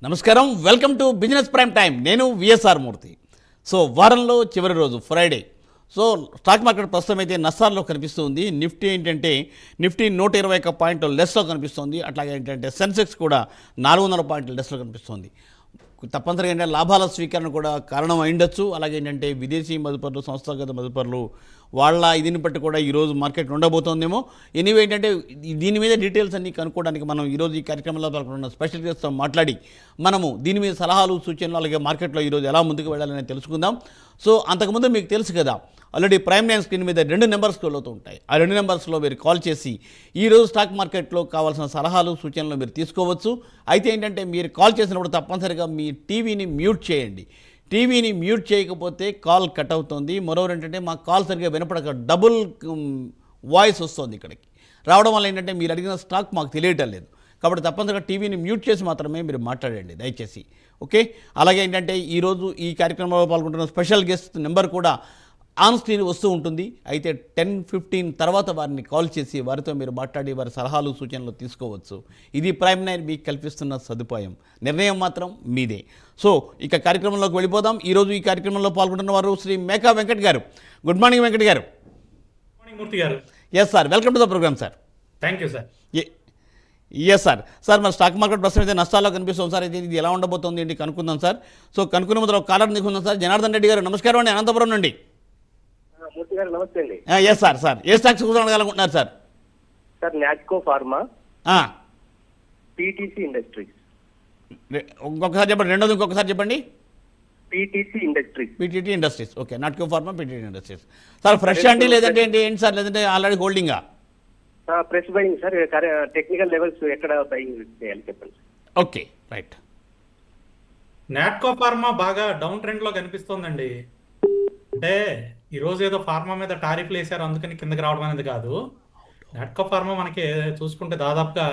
నమస్కారం, welcome to business prime time. నేను VSR మూర్తి. So వారంలో చివరి రోజు ఫ్రైడే. సో స్టాక్ మార్కెట్ ప్రస్తుతం అయితే నష్టాల్లో కనిపిస్తుంది. నిఫ్టీ ఏంటంటే నిఫ్టీ 121 పాయింట్లు లెస్లో కనిపిస్తుంది. అట్లాగే ఏంటంటే సెన్సెక్స్ కూడా 400 పాయింట్లు లెస్లో కనిపిస్తుంది. తప్పనిసరిగా ఏంటంటే లాభాల స్వీకరణ కూడా కారణం అయిండొచ్చు. అలాగే ఏంటంటే విదేశీ మదుపర్లు, సంస్థాగత మదుపర్లు వాళ్ళ ఇదిని బట్టి కూడా ఈరోజు మార్కెట్ ఉండబోతోందేమో. ఎనీవే ఏంటంటే దీని మీద డీటెయిల్స్ అన్ని కనుక్కోవడానికి మనం ఈరోజు ఈ కార్యక్రమంలో పాల్గొన్న స్పెషల్ గెస్ట్తో మాట్లాడి మనము దీని మీద సలహాలు, సూచనలు, అలాగే మార్కెట్లో ఈరోజు ఎలా ముందుకు వెళ్ళాలని తెలుసుకుందాం. సో అంతకుముందు మీకు తెలుసు కదా, ఆల్రెడీ ప్రైమ్ లైన్ స్క్రీన్ మీద 2 నెంబర్స్ వెళ్తూ ఉంటాయి. ఆ 2 నెంబర్స్లో మీరు కాల్ చేసి ఈరోజు స్టాక్ మార్కెట్లో కావాల్సిన సలహాలు, సూచనలు మీరు తీసుకోవచ్చు. అయితే ఏంటంటే మీరు కాల్ చేసినప్పుడు తప్పనిసరిగా మీ టీవీని మ్యూట్ చేయండి. టీవీని మ్యూట్ చేయకపోతే కాల్ కట్ అవుతుంది. మరోవర్ ఏంటంటే మా కాల్ సరిగ్గా వినపడక డబుల్ వాయిస్ వస్తుంది ఇక్కడికి రావడం వల్ల ఏంటంటే మీరు అడిగిన స్టాక్ మాకు తెలియటం లేదు. కాబట్టి తప్పనిసరిగా టీవీని మ్యూట్ చేసి మాత్రమే మీరు మాట్లాడండి దయచేసి. ఓకే. అలాగే ఏంటంటే ఈరోజు ఈ కార్యక్రమంలో పాల్గొంటున్న స్పెషల్ గెస్ట్ నెంబర్ కూడా ఆన్ స్క్రీన్ వస్తూ ఉంటుంది. అయితే 10:15 తర్వాత వారిని కాల్ చేసి వారితో మీరు మాట్లాడి వారి సలహాలు, సూచనలు తీసుకోవచ్చు. ఇది ప్రైమ్ లైన్ మీకు కల్పిస్తున్న సదుపాయం. నిర్ణయం మాత్రం మీదే. సో ఇక కార్యక్రమంలోకి వెళ్ళిపోదాం. ఈరోజు ఈ కార్యక్రమంలో పాల్గొంటున్న వారు శ్రీ మేకా వెంకట్ గారు. గుడ్ మార్నింగ్ వెంకట్ గారు. గుడ్ మార్నింగ్ మూర్తి గారు. Yes sir, welcome to the program sir. Thank you sir. Yes sir. Sir మన స్టాక్ మార్కెట్ ప్రస్తుతం అయితే నష్టాల్లో కనిపిస్తుంది సార్. అయితే ఇది ఎలా ఉండబోతోంది ఏంటి కనుక్కుందాం సార్. సో కనుక్కునే ముందు ఒక కాలర్ నీకుందాం సార్. జనార్దన్ రెడ్డి గారు, నమస్కారం అండి, అనంతపురం నుండి. మూర్తి గారు నమస్తే అండి. Yes sir. సార్ ఏ స్టాక్స్ కూర్చోగలుగుతున్నారు sir? Sir Natco pharma, PTC industries. ఇంకొకసారి చెప్పండి, రెండోది ఇంకొకసారి చెప్పండి. PTC industries. PTT industries. Okay, Natco pharma, PTT industries. Sir fresh అండి లేదంటే ఏంటి సార్, లేదంటే ఆల్రెడీ హోల్డింగా? Fresh buying sir. Technical levels ఎక్కడ బయింగ్ చేయాలి చెప్పండి. Okay, right. నాట్కో ఫార్మా బాగా డౌన్ ట్రెండ్ లో కనిపిస్తోందండి. అంటే ఈ రోజు ఏదో ఫార్మా మీద టారిఫ్లు వేశారు అందుకని కిందకి రావడం అనేది కాదు. నాట్కో ఫార్మా మనకి చూసుకుంటే దాదాపుగా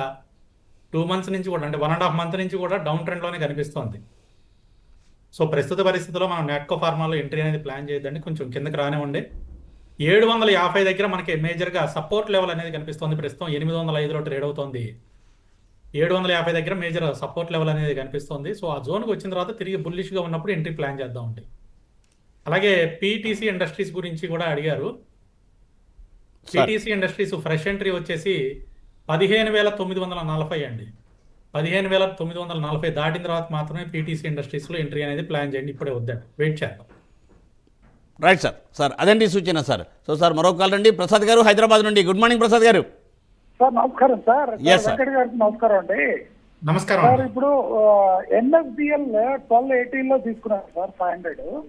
2 months నుంచి కూడా, అంటే 1.5 month నుంచి కూడా డౌన్ ట్రెండ్ లోనే కనిపిస్తోంది. సో ప్రస్తుత పరిస్థితిలో మనం నాట్కో ఫార్మాలో ఎంట్రీ అనేది ప్లాన్ చేయొద్దండి, కొంచెం కిందకి రానివ్వండి. 750 దగ్గర మనకి మేజర్గా సపోర్ట్ లెవెల్ అనేది కనిపిస్తుంది. ప్రస్తుతం 805లో ట్రేడ్ అవుతోంది. 750 దగ్గర మేజర్ సపోర్ట్ లెవెల్ అనేది కనిపిస్తుంది. సో ఆ జోన్కి వచ్చిన తర్వాత తిరిగి బుల్లిష్గా ఉన్నప్పుడు ఎంట్రీ ప్లాన్ చేద్దాం అండి. అలాగే పీటీసీ ఇండస్ట్రీస్ గురించి కూడా అడిగారు. పీటీసీ ఇండస్ట్రీస్ ఫ్రెష్ ఎంట్రీ వచ్చేసి 15,940 అండి. 15,940 దాటిన తర్వాత మాత్రమే పీటీసీ ఇండస్ట్రీస్లో ఎంట్రీ అనేది ప్లాన్ చేయండి. ఇప్పుడే వద్దండి, వెయిట్ చేద్దాం. Right sir. సార్ అదండి సూచన సార్. సో సార్ మరొక కాల్ రండి, ప్రసాద్ గారు హైదరాబాద్ నుండి. గుడ్ మార్నింగ్ ప్రసాద్ గారు. సార్ నమస్కారం సార్. Yes, sir. వెంకట్ గారికి నమస్కారం అండి. నమస్కారం సార్ అండి. ఇప్పుడు ఎన్ఎస్డిఎల్ 1280లో తీసుకున్నారు సార్ 500.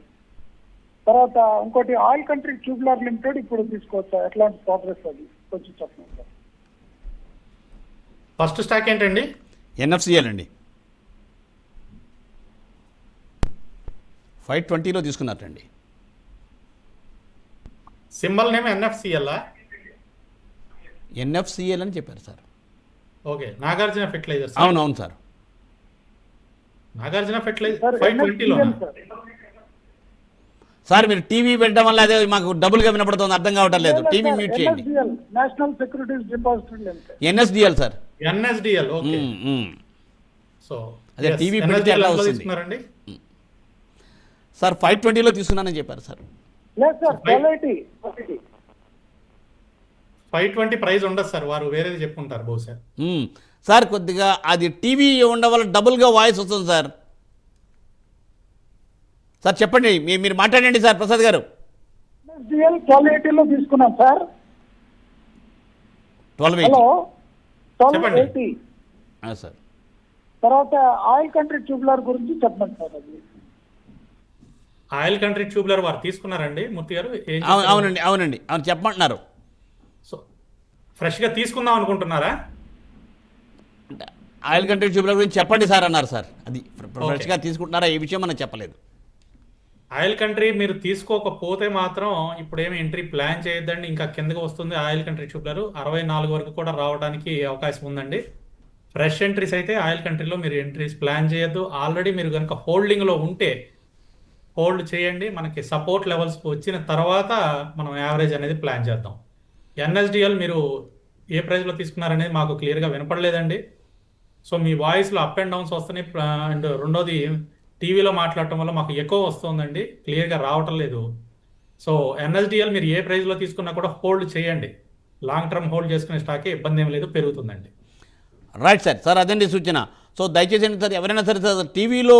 తర్వాత ఇంకోటి ఆయిల్ కంట్రీ ట్యూబ్లర్ లిమిటెడ్ ఇప్పుడు తీసుకోవచ్చు. ఎట్లాంటి ప్రోగ్రెస్ అది కొంచెం చెప్పండి సార్. ఫస్ట్ స్టాక్ ఏంటండి? ఎన్ఎఫ్సిఎల్ అండి. 520లో తీసుకున్నారండి. Symbol name NFCL. ఎన్ఎఫ్సిఎల్ అని చెప్పారు సార్. Okay, Nagarjuna fertilizers. అవునవును సార్. నాగార్జున ఫెర్టిలైజర్ సార్ 520లో. సార్ మీరు టీవీ పెట్టడం వల్ల అదే మాకు డబుల్గా వినపడుతుంది, అర్థం కావటం లేదు. టీవీ మ్యూట్ చేయండి. National securities depository limited. NSDL sir. NSDL. Okay. So అదే టీవీ పెడితే ఎలా వస్తుంది తీసుకున్నారండి సార్? 520లో తీసుకున్నానని చెప్పారు సార్. లేదు సార్ 1280. 520 ప్రైస్ ఉండదు సార్, వారు వేరేది చెప్పుకుంటారు బహుశా. సార్ కొద్దిగా అది టీవీ ఉండడం వల్ల డబుల్గా వాయిస్ వస్తుంది సార్. సార్ చెప్పండి, మీరు మాట్లాడండి సార్ ప్రసాద్ గారు. ఎన్ఎస్డిఎల్ 1280లో తీసుకున్నాం సార్. 1280. హలో, చెప్పండి. 1280. సార్ తర్వాత ఆయిల్ కంట్రీ ట్యూబ్లర్ గురించి చెప్పండి సార్. అది ఆయిల్ కంట్రీ ట్యూబ్లర్ వారు తీసుకున్నారండి మూర్తి గారు? అవునండి అవునండి అవును చెప్పమంటున్నారు. సో ఫ్రెష్గా తీసుకుందాం అనుకుంటున్నారా? ఆయిల్ కంట్రీ ట్యూబ్లర్ గురించి చెప్పండి సార్ అన్నారు సార్. అది ఫ్రెష్గా తీసుకుంటున్నారా, ఈ విషయం మనకు చెప్పలేదు. ఆయిల్ కంట్రీ మీరు తీసుకోకపోతే మాత్రం ఇప్పుడేమి ఎంట్రీ ప్లాన్ చేయొద్దండి, ఇంకా కిందకి వస్తుంది. ఆయిల్ కంట్రీ ట్యూబ్లర్ 64 వరకు కూడా రావడానికి అవకాశం ఉందండి. ఫ్రెష్ ఎంట్రీస్ అయితే ఆయిల్ కంట్రీలో మీరు ఎంట్రీస్ ప్లాన్ చేయొద్దు. ఆల్రెడీ మీరు కనుక హోల్డింగ్లో ఉంటే హోల్డ్ చేయండి. మనకి సపోర్ట్ లెవెల్స్ వచ్చిన తర్వాత మనం యావరేజ్ అనేది ప్లాన్ చేద్దాం. ఎన్ఎస్డిఎల్ మీరు ఏ ప్రైస్లో తీసుకున్నారనేది మాకు క్లియర్గా వినపడలేదండి. సో మీ వాయిస్లో అప్ అండ్ డౌన్స్ వస్తున్నాయి. అండ్ రెండోది టీవీలో మాట్లాడటం వల్ల మాకు ఎక్కువ వస్తుందండి, క్లియర్గా రావటం లేదు. సో ఎన్ఎస్డిఎల్ మీరు ఏ ప్రైస్లో తీసుకున్నా కూడా హోల్డ్ చేయండి. లాంగ్ టర్మ్ హోల్డ్ చేసుకునే స్టాకే ఇబ్బంది ఏం లేదు, పెరుగుతుందండి. Right sir. సార్ అదండి సూచన. సో దయచేసి ఏంటి సార్, ఎవరైనా సరే సార్ టీవీలో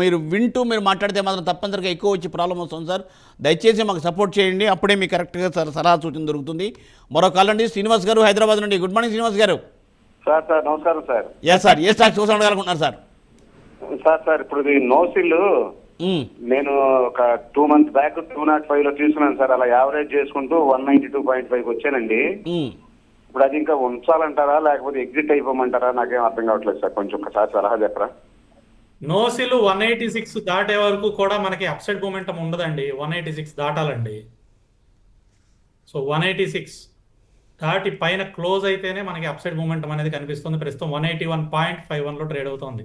మీరు వింటూ మీరు మాట్లాడితే మాత్రం తప్పనిసరిగా ఎక్కువ వచ్చి ప్రాబ్లం వస్తుంది సార్. దయచేసి మాకు సపోర్ట్ చేయండి, అప్పుడే మీకు కరెక్ట్గా సార్ సలహా సూచన దొరుకుతుంది. మరో కాల్ అండి, శ్రీనివాస్ గారు హైదరాబాద్ నుండి. గుడ్ మార్నింగ్ శ్రీనివాస్ గారు. సార్ నమస్కారం సార్. ఎస్ సార్, ఏ స్టాక్స్ కోసం అడగాలనుకుంటున్నారు సార్? సార్ ఇప్పుడు ఇది నోసిల్ నేను ఒక 2 months బ్యాక్ 205 లో తీసుకున్నాను సార్. అలా యావరేజ్ చేసుకుంటూ 192.5 వచ్చానండి. ఇప్పుడు అది ఇంకా ఉంచాలంటారా లేకపోతే ఎగ్జిట్ అయిపోమంటారా? నాకేం అర్థం కావట్లేదు సార్, కొంచెం ఒకసారి సలహా చెప్పరా? నోసిల్ 186 దాటే వరకు కూడా మనకి అప్సైడ్ మూమెంటం ఉండదండి. 186 దాటాలండి. సో 186 దాటి పైన క్లోజ్ అయితేనే మనకి అప్సైడ్ మూమెంటం అనేది కనిపిస్తుంది. ప్రస్తుతం 181.51లో ట్రేడ్ అవుతుంది.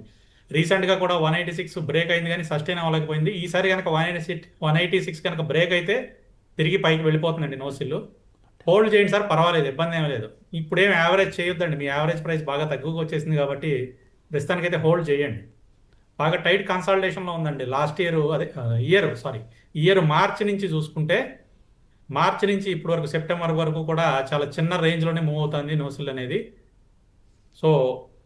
రీసెంట్గా కూడా 186 బ్రేక్ అయింది కానీ సస్టైన్ అవ్వలేకపోయింది. ఈసారి కనుక 186 కనుక బ్రేక్ అయితే తిరిగి పైకి వెళ్ళిపోతుందండి నోసిల్. హోల్డ్ చేయండి సార్, పర్వాలేదు, ఇబ్బంది ఏమీ లేదు. ఇప్పుడేం యావరేజ్ చేయొద్దండి, మీ యావరేజ్ ప్రైస్ బాగా తక్కువగా వచ్చేసింది కాబట్టి ప్రస్తుతానికైతే హోల్డ్ చేయండి. బాగా టైట్ కన్సాలిడేషన్లో ఉందండి. లాస్ట్ ఇయర్ మార్చి నుంచి చూసుకుంటే, మార్చి నుంచి ఇప్పటి వరకు సెప్టెంబర్ వరకు కూడా చాలా చిన్న రేంజ్లోనే మూవ్ అవుతుంది నోసిల్ అనేది. సో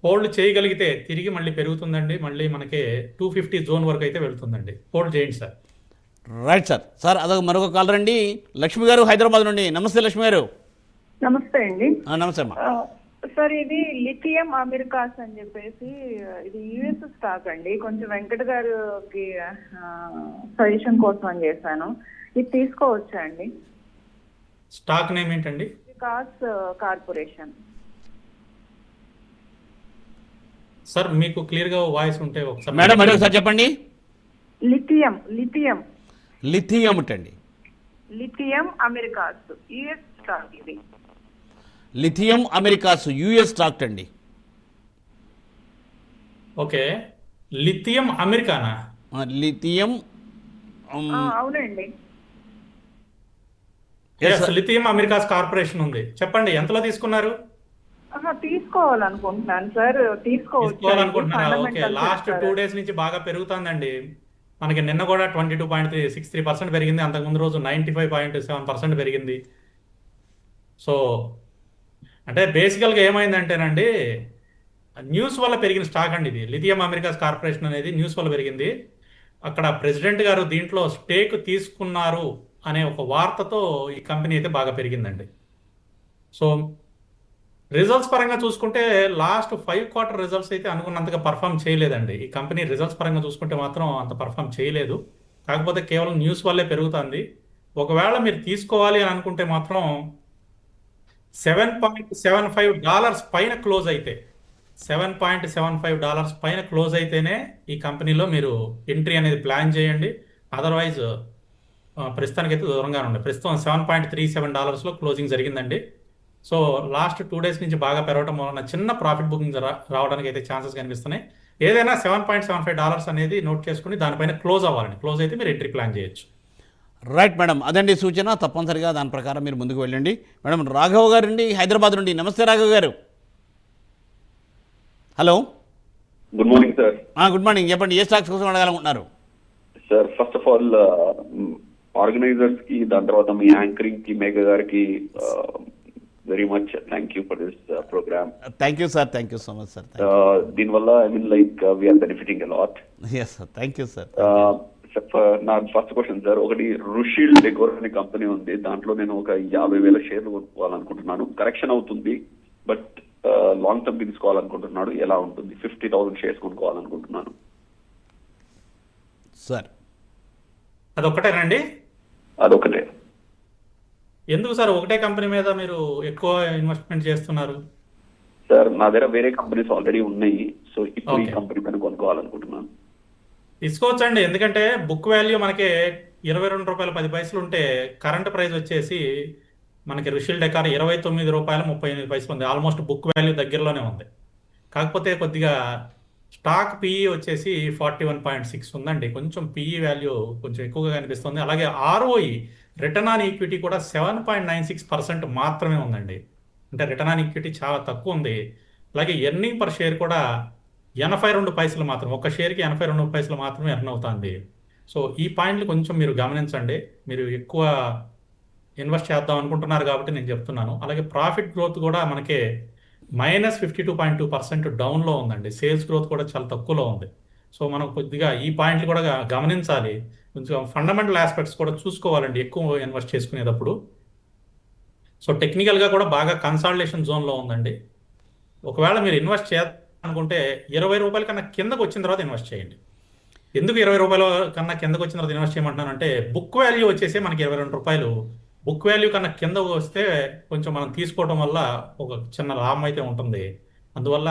హోల్డ్ చేయగలిగితే తిరిగి మళ్ళీ పెరుగుతుందండి. మళ్ళీ మనకి 250 జోన్ వరకు అయితే వెళ్తుందండి. హోల్డ్ చేయండి సార్. Right sir. సార్ అదొక మరొక కాల్ రండి, లక్ష్మి గారు హైదరాబాద్ నుండి. నమస్తే లక్ష్మి గారు. నమస్తే అండి. నమస్తే అమ్మా. సార్ ఇది లిథియం అమెరికాస్ అని చెప్పేసి ఇది యుఎస్ స్టాక్ అండి. కొంచెం వెంకట గారికి సజెషన్ కోసం అని చేశాను. ఇది తీసుకోవచ్చా అండి? స్టాక్ నేమ్ ఏంటండి? వికాస్ కార్పొరేషన్. సార్ మీకు క్లియర్గా వాయిస్ ఉంటే ఒకసారి మేడం మరి ఒకసారి చెప్పండి. లిథియం లిథియం అండి. లిథియం అమెరికాస్ యుఎస్ స్టాక్ ఇది. లిథియం అమెరికాస్ యుఎస్ స్టాక్ అండి. ఓకే, లిథియం అమెరికానా? లిథియం అవునండి. లిథియం అమెరికాస్ కార్పొరేషన్ ఉంది. చెప్పండి, ఎంతలో తీసుకున్నారు? తీసుకోవాలనుకుంటున్నాను సార్. తీసుకోవాలనుకుంటున్నారా? ఓకే, లాస్ట్ 2 days నుంచి బాగా పెరుగుతుందండి. మనకి నిన్న కూడా 22.63% పెరిగింది. అంతకుముందు రోజు 95.7% పెరిగింది. సో అంటే బేసికల్గా ఏమైందంటేనండి, న్యూస్ వల్ల పెరిగిన స్టాక్ అండి ఇది. లిథియం అమెరికాస్ కార్పొరేషన్ అనేది న్యూస్ వల్ల పెరిగింది. అక్కడ ప్రెసిడెంట్ గారు దీంట్లో స్టేక్ తీసుకున్నారు అనే ఒక వార్తతో ఈ కంపెనీ అయితే బాగా పెరిగిందండి. సో రిజల్ట్స్ పరంగా చూసుకుంటే లాస్ట్ 5 quarter రిజల్ట్స్ అయితే అనుకున్నంతగా పర్ఫామ్ చేయలేదండి. ఈ కంపెనీ రిజల్ట్స్ పరంగా చూసుకుంటే మాత్రం అంత పర్ఫామ్ చేయలేదు. కాకపోతే కేవలం న్యూస్ వల్లే పెరుగుతుంది. ఒకవేళ మీరు తీసుకోవాలి అని అనుకుంటే మాత్రం $7.75 పైన క్లోజ్ అయితే, $7.75 పైన క్లోజ్ అయితేనే ఈ కంపెనీలో మీరు ఎంట్రీ అనేది ప్లాన్ చేయండి. అదర్వైజ్ ప్రస్తుతానికైతే దూరంగానే ఉండే. ప్రస్తుతం $7.37లో క్లోజింగ్ జరిగిందండి. సో లాస్ట్ 2 days నుంచి బాగా పెరగడం వలన చిన్న ప్రాఫిట్ బుకింగ్ రావడానికి అయితే ఛాన్సెస్ కనిపిస్తున్నాయి. ఏదైనా $7.75 అనేది నోట్ చేసుకుని దానిపైన క్లోజ్ అవ్వాలండి. క్లోజ్ అయితే మీరు ఎంట్రీ ప్లాన్ చేయొచ్చు. రైట్ మేడం, అదండి సూచన. తప్పనిసరిగా దాని ప్రకారం మీరు ముందుకు వెళ్ళండి. మేడం రాఘవ్ గారు అండి హైదరాబాద్ నుండి. నమస్తే Raghav garu. Hello, good morning sir. Good morning. చెప్పండి, ఏ స్టాక్స్ కోసం అడగాలనుకుంటున్నారు? Sir first of all organisers కి, దాని తర్వాత మీ యాంకరింగ్ కి, మేఘ గారికి very much thank you for this programme. Thank you sir. Thank you so much sir. దీనివల్ల I mean like we are benefiting a lot. Yes sir, thank you sir. నా first question sir, ఒకటి Rushil decor అనే company ఉంది. దాంట్లో నేను ఒక 50,000 షేర్లు కొనుక్కోవాలనుకుంటున్నాను. Correction అవుతుంది, బట్ లాంగ్ టర్మ్ తీసుకోవాలనుకుంటున్నాడు. ఎలా ఉంటుంది? 50,000 షేర్స్ కొనుక్కోవాలనుకుంటున్నాను సార్. అదొక్కటేనండి? అదొకటే. ఎందుకు సార్ ఒకటే కంపెనీ మీద మీరు ఎక్కువ ఇన్వెస్ట్మెంట్ చేస్తున్నారు? సార్ నా దగ్గర వేరే కంపెనీస్ ఆల్రెడీ ఉన్నాయి. సో ఇప్పుడు ఈ Okay. కంపెనీ పైన కొనుక్కోవాలనుకుంటున్నాను. తీసుకోవచ్చండి. ఎందుకంటే బుక్ వాల్యూ మనకి ₹22.10 ఉంటే కరెంట్ ప్రైస్ వచ్చేసి మనకి రుషిల్ డెకార్ ₹29.38 ఉంది. ఆల్మోస్ట్ బుక్ వాల్యూ దగ్గరలోనే ఉంది. కాకపోతే కొద్దిగా స్టాక్ పిఈ వచ్చేసి 41.6 ఉందండి. కొంచెం పిఈ వాల్యూ కొంచెం ఎక్కువగా కనిపిస్తుంది. అలాగే ఆర్ఓఈ రిటర్న్ ఆన్ ఈక్విటీ కూడా 7.96% మాత్రమే ఉందండి. అంటే రిటర్న్ ఆన్ ఈక్విటీ చాలా తక్కువ ఉంది. అలాగే ఎర్నింగ్ పర్ షేర్ కూడా 82 పైసలు మాత్రం, ఒక షేర్కి 82 పైసలు మాత్రమే ఎర్న్ అవుతుంది. సో ఈ పాయింట్లు కొంచెం మీరు గమనించండి. మీరు ఎక్కువ ఇన్వెస్ట్ చేద్దాం అనుకుంటున్నారు కాబట్టి నేను చెప్తున్నాను. అలాగే ప్రాఫిట్ గ్రోత్ కూడా మనకి -52.2% డౌన్లో ఉందండి. సేల్స్ గ్రోత్ కూడా చాలా తక్కువలో ఉంది. సో మనం కొద్దిగా ఈ పాయింట్లు కూడా గమనించాలి. కొంచెం ఫండమెంటల్ ఆస్పెక్ట్స్ కూడా చూసుకోవాలండి ఎక్కువ ఇన్వెస్ట్ చేసుకునేటప్పుడు. సో టెక్నికల్గా కూడా బాగా కన్సాలిడేషన్ జోన్లో ఉందండి. ఒకవేళ మీరు ఇన్వెస్ట్ చేయాలనుకుంటే 20 రూపాయల కన్నా కిందకు వచ్చిన తర్వాత ఇన్వెస్ట్ చేయండి. ఎందుకు 20 రూపాయల కన్నా కిందకు వచ్చిన తర్వాత ఇన్వెస్ట్ చేయమంటున్నానంటే, బుక్ వాల్యూ వచ్చేసి మనకి 22 రూపాయలు. బుక్ వాల్యూ కన్నా కింద వస్తే కొంచెం మనం తీసుకోవడం వల్ల ఒక చిన్న లాభం అయితే ఉంటుంది. అందువల్ల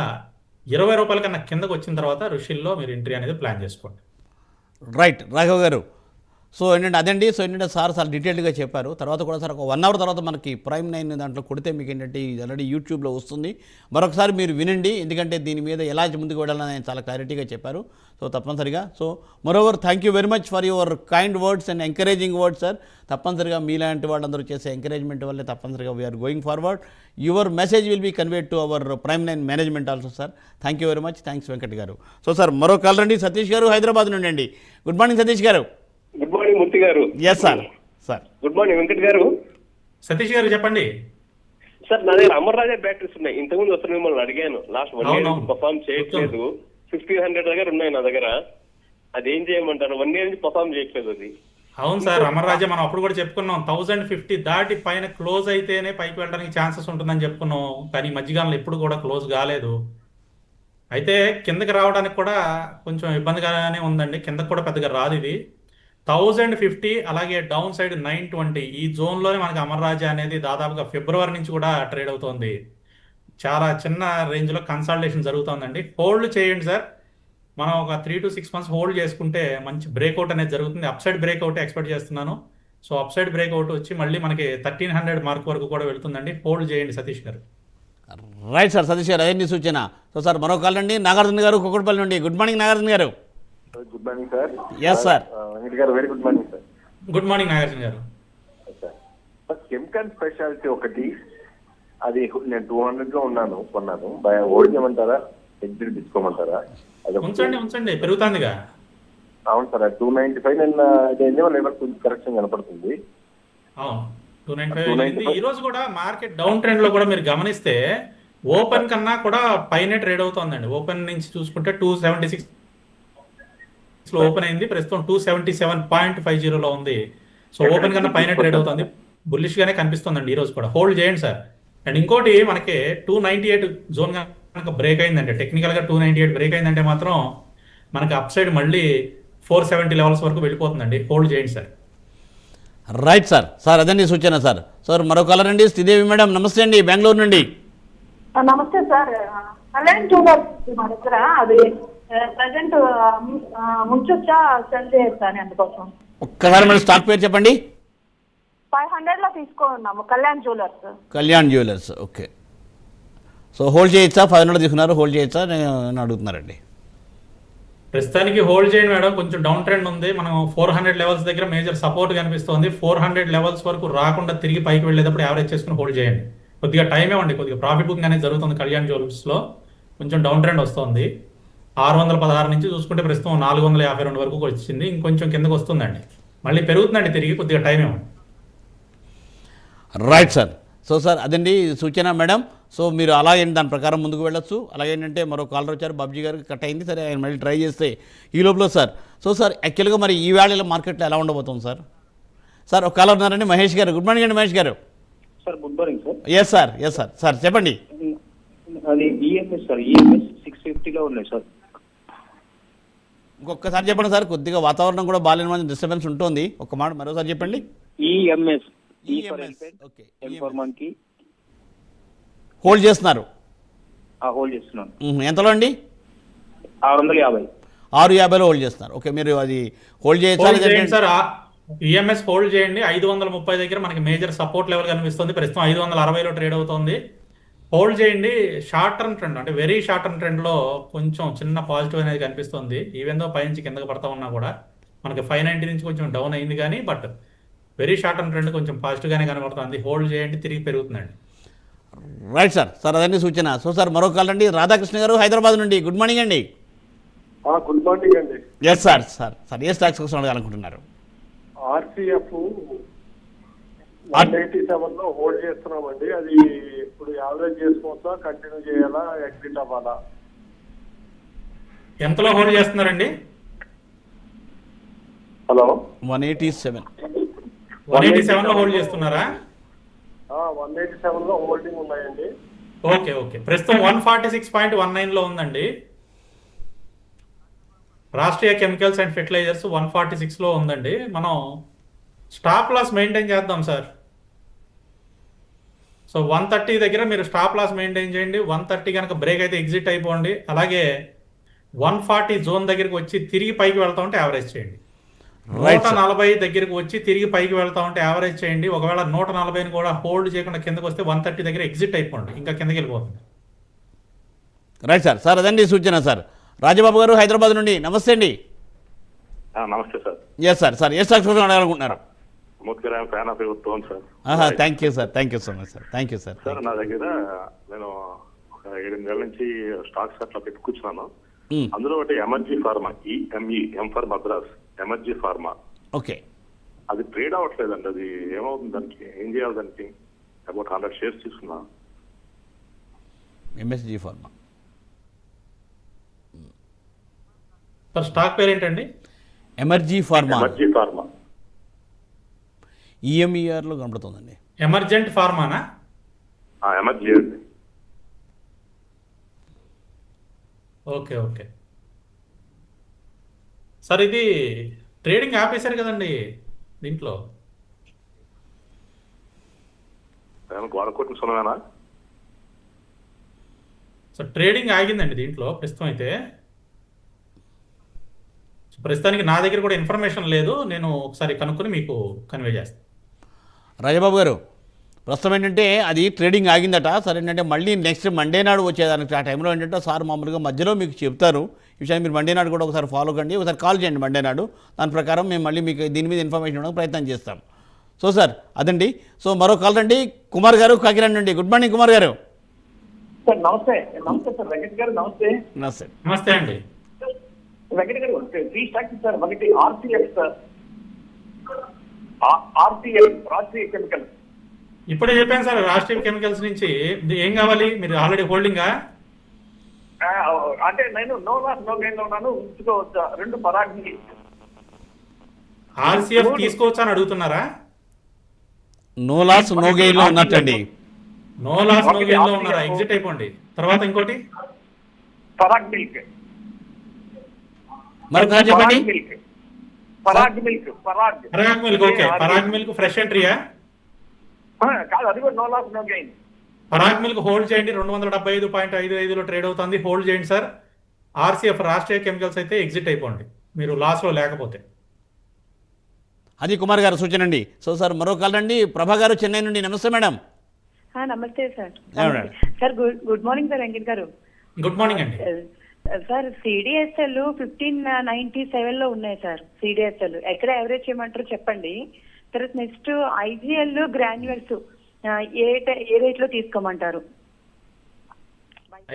20 రూపాయల కన్నా కిందకు వచ్చిన తర్వాత రుషిల్లో మీరు ఎంట్రీ అనేది ప్లాన్ చేసుకోండి. రైట్ రాఘవ్ గారు. సో ఏంటంటే అదండి. సో ఏంటంటే సార్ చాలా డీటెయిల్డ్గా చెప్పారు. తర్వాత కూడా సార్ ఒక 1 అవర్ తర్వాత మనకి ప్రైమ్ 9 దాంట్లో కొడితే మీకు ఏంటంటే ఇది ఆల్రెడీ యూట్యూబ్లో వస్తుంది. మరొకసారి మీరు వినండి, ఎందుకంటే దీని మీద ఎలా ముందుకు వెళ్ళాలని ఆయన చాలా క్లారిటీగా చెప్పారు. సో తప్పనిసరిగా. So moreover thank you very much for your kind words and encouraging words sir. తప్పనిసరిగా మీలాంటి వాళ్ళందరూ చేసే ఎంకరేజ్మెంట్ వల్లే తప్పనిసరిగా we are going forward. Your message will be conveyed to our prime 9 management also sir. Thank you very much. Thanks Venkat garu. So sir మరో call రండి. సతీష్ గారు హైదరాబాద్ నుండి అండి. గుడ్ మార్నింగ్ సతీష్ గారు. గుడ్ మార్నింగ్ మూర్తి గారు. Yes sir. Sir good morning Venkat గారు. సతీష్ గారు చెప్పండి. సార్ నా దగ్గర అమర్ రాజా బ్యాటరీస్ ఉన్నాయి. ఇంతకుముందు వస్తున్న మిమ్మల్ని అడిగాను, లాస్ట్ 1 ఇయర్ అవును. పర్ఫార్మ్ చేయట్లేదు. 1500 దగ్గర ఉన్నాయి నా దగ్గర. అది ఏం చేయమంటారు? 1 ఇయర్ నుంచి పర్ఫార్మ్ చేయట్లేదు అది. అవును సార్, అమర్రాజా మనం అప్పుడు కూడా చెప్పుకున్నాం 1050 దాటి పైన క్లోజ్ అయితేనే పైకి వెళ్ళడానికి ఛాన్సెస్ ఉంటుందని చెప్పుకున్నాం. కానీ ఈ మధ్యకాలంలో ఎప్పుడు కూడా క్లోజ్ కాలేదు. అయితే కిందకి రావడానికి కూడా కొంచెం ఇబ్బందిగానే ఉందండి. కిందకి కూడా పెద్దగా రాదు ఇది. 1050 అలాగే డౌన్ సైడ్ 920 ఈ జోన్లోనే మనకి అమర్రాజా అనేది దాదాపుగా ఫిబ్రవరి నుంచి కూడా ట్రేడ్ అవుతోంది. చాలా చిన్న రేంజ్లో కన్సాలిడేషన్ జరుగుతుందండి. హోల్డ్ చేయండి సార్. మనం ఒక 3 to 6 months హోల్డ్ చేసుకుంటే మంచి బ్రేక్అవుట్ అనేది జరుగుతుంది. అప్ సైడ్ బ్రేక్అవుట్ ఎక్స్పెక్ట్ చేస్తున్నాను. సో అప్ సైడ్ బ్రేక్అవుట్ వచ్చి మళ్ళీ మనకి 1300 మార్క్ వరకు కూడా వెళ్తుందండి. హోల్డ్ చేయండి సతీష్ గారు. Right sir. సతీష్ గారు అదే సూచన. సో సార్ మరో కాల్ అండి. నాగార్జున గారు కుక్కడపల్లి నుండి. Good morning Nagarjuna garu. Good morning sir. Yes sir. Venkat garu very good morning sir. Good morning Nagarjuna garu. Sir chemical speciality ఒకటి, అది నేను 200 లో కొన్నాను. హోల్డ్ చేయమంటారా, ఎగ్జిట్ తీసుకోమంటారా? ఉంచండి పెరుగుతుందిగా. అవును సార్, 295 నిన్న లెవెల్ కొంచెం కరెక్షన్ కనపడుతుంది. అవును 295. ఈ రోజు కూడా మార్కెట్ డౌన్ ట్రెండ్ లో కూడా మీరు గమనిస్తే ఓపెన్ కన్నా కూడా పైనే ట్రేడ్ అవుతుందండి. ఓపెన్ నుంచి చూసుకుంటే 276 లో ఓపెన్ అయింది, ప్రస్తుతం 277.50 లో ఉంది. సో ఓపెన్ కన్నా పైన ట్రేడ్ అవుతుంది. బుల్లిష్ గానే కనిపిస్తుందండి ఈ రోజు కూడా. హోల్డ్ చేయండి సార్. అండ్ ఇంకోటి మనకి 298 జోన్ కనుక బ్రేక్ అయిందంటే, టెక్నికల్ గా 298 బ్రేక్ అయిందంటే మాత్రం మనకి అప్ సైడ్ మళ్ళీ 470 లెవెల్స్ వరకు వెళ్ళిపోతుందండి. హోల్డ్ చేయండి సార్. Right sir. సార్ అదండి సూచన సార్. సార్ మరో కాలర్ అండి. శ్రీదేవి మేడం నమస్తే అండి, బెంగళూరు నుండి. నమస్తే సార్. అలాంటి చూడాలి మా దగ్గర అది ప్రజెంట్ ముంచొచ్చా సెల్ చేయొచ్చా అని అందుకోసం. ఒక్కసారి మన స్టాక్ పేరు చెప్పండి. 500 లో తీసుకున్నాము Kalyan jewellers. Kalyan jewellers. Okay. So hold చేయొచ్చా? 500 తీసుకున్నారు, హోల్డ్ చేయొచ్చా నేను అడుగుతున్నారండి. ప్రస్తుతానికి హోల్డ్ చేయండి మేడం. కొంచెం డౌన్ ట్రెండ్ ఉంది. మనం 400 లెవెల్స్ దగ్గర మేజర్ సపోర్ట్ కనిపిస్తుంది. 400 లెవెల్స్ వరకు రాకుండా తిరిగి పైకి వెళ్ళేటప్పుడు యావరేజ్ చేసుకుని హోల్డ్ చేయండి. కొద్దిగా టైం ఇవ్వండి. కొద్దిగా ప్రాఫిట్ బుకింగ్ అనేది జరుగుతుంది కళ్యాణ్ జ్యువెలర్స్ లో. కొంచెం డౌన్ ట్రెండ్ వస్తుంది. 616 నుంచి చూసుకుంటే ప్రస్తుతం 452 వరకు వచ్చింది. ఇంకొంచెం కిందకు వస్తుందండి. మళ్ళీ పెరుగుతుందండి తిరిగి. కొద్దిగా టైం ఇవ్వండి. Right sir. సో సార్ అదండి సూచన మేడం. సో మీరు అలాగే దాని ప్రకారం ముందుకు వెళ్ళొచ్చు. అలాగేంటంటే మరో కాలర్ వచ్చారు, బాబ్జీ గారికి కట్ అయింది. సరే ఆయన మళ్ళీ ట్రై చేస్తే ఈ లోపల సార్. సో సార్ యాక్చువల్గా మరి ఈ వేళలో మార్కెట్లో ఎలా ఉండబోతుంది సార్? సార్ ఒక కాలర్ ఉన్నారండి, మహేష్ గారు. గుడ్ మార్నింగ్ అండి మహేష్ గారు. Sir good morning sir. Yes sir. Yes sir. Sir చెప్పండి. అది ఈఎంఎస్ సార్. ఈఎంఎస్ 650లో ఉన్నాయి సార్. ఇంకొకసారి చెప్పండి సార్. కొద్దిగా వాతావరణం కూడా బాగాలేని డిస్టర్బెన్స్ ఉంటుంది. ఒక మాట మరోసారి చెప్పండి. EMS okay. కి హోల్డ్ చేస్తున్నారు. హోల్డ్ చేస్తున్నాను. ఎంతలో అండి? 650. 650లో హోల్డ్ చేస్తున్నారు. ఓకే. మీరు అది హోల్డ్ చేయండి చేయొచ్చు సార్. ఈఎంఎస్ హోల్డ్ చేయండి. 530 దగ్గర మనకి మేజర్ సపోర్ట్ లెవెల్ కనిపిస్తుంది. ప్రస్తుతం 560లో ట్రేడ్ అవుతుంది. హోల్డ్ చేయండి. షార్ట్ టర్మ్ ట్రెండ్ అంటే వెరీ షార్ట్ టర్మ్ ట్రెండ్ లో కొంచెం చిన్న పాజిటివ్ అనేది కనిపిస్తుంది. ఈవెన్ దో పైనుంచి కిందకి పడతా ఉన్నా కూడా మనకి 590 నుంచి కొంచెం డౌన్ అయింది కానీ but very short term trend కొంచెం పాజిటివ్ గానే కనబడుతుంది. హోల్డ్ చేయండి, తిరిగి పెరుగుతుందండి. Right sir. సార్ అదన్నీ సూచన. సో సార్ మరో కాల్ అండి, రాధాకృష్ణ గారు హైదరాబాద్ నుండి. గుడ్ మార్నింగ్ అండి. గుడ్ మార్నింగ్ అండి. Yes sir. సార్ సార్ ఏ స్టాక్స్ కోసం అడగాలనుకుంటున్నారు? ఆర్సీఎఫ్ 187 లో హోల్డ్ చేస్తున్నామండి. అది ఇప్పుడు యావరేజ్ చేసుకోవచ్చా, కంటిన్యూ చేయాలా, ఎగ్జిట్ అవ్వాలా? ఎంతలో హోల్డ్ చేస్తున్నారండి? హలో, 187. 187 లో హోల్డ్ చేస్తున్నారా? 187 లో హోల్డింగ్ ఉన్నాయండి. Okay okay. ప్రస్తుతం 146.19 లో ఉందండి. రాష్ట్రీయ కెమికల్స్ అండ్ ఫెర్టిలైజర్స్ 146 లో ఉందండి. మనం స్టాప్ లాస్ మెయింటైన్ చేద్దాం సార్. సో 130 దగ్గర మీరు స్టాప్ లాస్ మెయింటైన్ చేయండి. 130 కనుక బ్రేక్ అయితే ఎగ్జిట్ అయిపోండి. అలాగే 140 జోన్ దగ్గరికి వచ్చి తిరిగి పైకి వెళ్తా ఉంటే యావరేజ్ చేయండి. 140 దగ్గరికి వచ్చి తిరిగి పైకి వెళ్తా ఉంటే యావరేజ్ చేయండి. ఒకవేళ 140ని కూడా హోల్డ్ చేయకుండా కిందకి వస్తే 130 దగ్గర ఎగ్జిట్ అయిపోండి, ఇంకా కిందకి వెళ్ళిపోతుంది. Right sir. సార్ అదండి సూచన సార్. రాజబాబు గారు హైదరాబాద్ నుండి. నమస్తే అండి. నమస్తే సార్. Yes sir. సార్ ఏ స్టాక్స్ కోసం అడగాలనుకుంటున్నారు? ముఖ్యంగా fan of your tone sir. Thank you sir. Thank you so much sir. Thank you sir. Sir నా దగ్గర నేను ఒక 7 నెలల నుంచి స్టాక్స్ అట్లా పెట్టుకుంటున్నాను. అందులో ఒకటి Emergy Pharma, EME, M for Madras, Emergy Pharma. Okay. అది ట్రేడ్ అవ్వట్లేదండి. అది ఏమవుతుంది, దానికి ఏం చేయాలి? దానికి అబౌట్ 100 షేర్స్ తీసుకున్నా. MSG Pharma. సార్ స్టాక్ పేరు ఏంటండి? Emergy Pharma. ఎమర్జీ ఫార్మా ఈఎంఈఆర్లో కనబడుతుందండి. ఎమర్జెంట్ ఫార్మానా? ఎమర్జీ అండి. ఓకే ఓకే సార్, ఇది ట్రేడింగ్ ఆపేశారు కదండి దీంట్లో. వాడకోటి సున్నానా? సో ట్రేడింగ్ ఆగిందండి దీంట్లో ప్రస్తుతం అయితే. ప్రస్తుతానికి నా దగ్గర కూడా ఇన్ఫర్మేషన్ లేదు. నేను ఒకసారి కనుక్కొని మీకు కన్వే చేస్తాను. రాజబాబు గారు, ప్రస్తుతం ఏంటంటే అది ట్రేడింగ్ ఆగిందట. సరే ఏంటంటే మళ్ళీ నెక్స్ట్ మండే నాడు వచ్చేదానికి ఆ టైంలో ఏంటంటే సార్ మామూలుగా మధ్యలో మీకు చెప్తారు ఈ విషయాన్ని. మీరు మండే నాడు కూడా ఒకసారి ఫాలో కండి, ఒకసారి కాల్ చేయండి మండే నాడు. దాని ప్రకారం మేము మళ్ళీ మీకు దీని మీద ఇన్ఫర్మేషన్ ఇవ్వడానికి ప్రయత్నం చేస్తాం. సో సార్ అదండి. సో మరో కాల్ రండి, కుమార్ గారు కాకినాడ నుండి. గుడ్ మార్నింగ్ కుమార్ గారు. సార్ నమస్తే. నమస్తే సార్ వెంకట్ గారు. నమస్తే. నమస్తే. నమస్తే అండి వెంకట్ గారు. 3 స్టాక్స్ సార్. ఒకటి RCF sir, RCF Rashtriya chemical. ఇప్పుడే చెప్పాను సార్, రాష్ట్రీయ కెమికల్స్ నుంచి. ఏం కావాలి? మీరు ఆల్రెడీ హోల్డింగా? అంటే నేను నో లాస్ నో గెయిన్ లో ఉన్నాను. ఉంచుకోవచ్చా? 2 పరాగ్ మిల్క్. ఆర్సీఎఫ్ తీసుకోవచ్చా అని అడుగుతున్నారా? నో లాస్ నో గెయిన్ లో ఉన్నట్టండి. నో లాస్ నో గెయిన్ లో ఉన్నారా? ఎగ్జిట్ అయిపోండి. తర్వాత ఇంకోటి పరాగ్ మిల్క్. మరి చెప్పండి. Parag milk. Parag milk. Okay. Parag milk fresh ఎంట్రీయా? కాదు, అది కూడా no loss no gain. Parag milk hold చేయండి. 275.55లో ట్రేడ్ అవుతుంది. హోల్డ్ చేయండి సార్. ఆర్సీఎఫ్ రాష్ట్రీయ కెమికల్స్ అయితే ఎగ్జిట్ అయిపోండి, మీరు లాస్ లో లేకపోతే. అది కుమార్ గారు సూచన అండి. సో సార్ మరో కాల్ రండి, ప్రభా గారు చెన్నై నుండి. నమస్తే మేడం. నమస్తే sir. Sir good morning sir Venkat గారు. గుడ్ మార్నింగ్ అండి. సార్ సిడిఎస్ఎల్ 1597 లో ఉన్నాయి సార్. సిడిఎస్ఎల్ ఎక్కడ యావరేజ్ చేయమంటారో చెప్పండి. తర్వాత నెక్స్ట్ ఐజిఎల్ గ్రాన్యువల్స్ ఏ రేట్ లో తీసుకోమంటారు?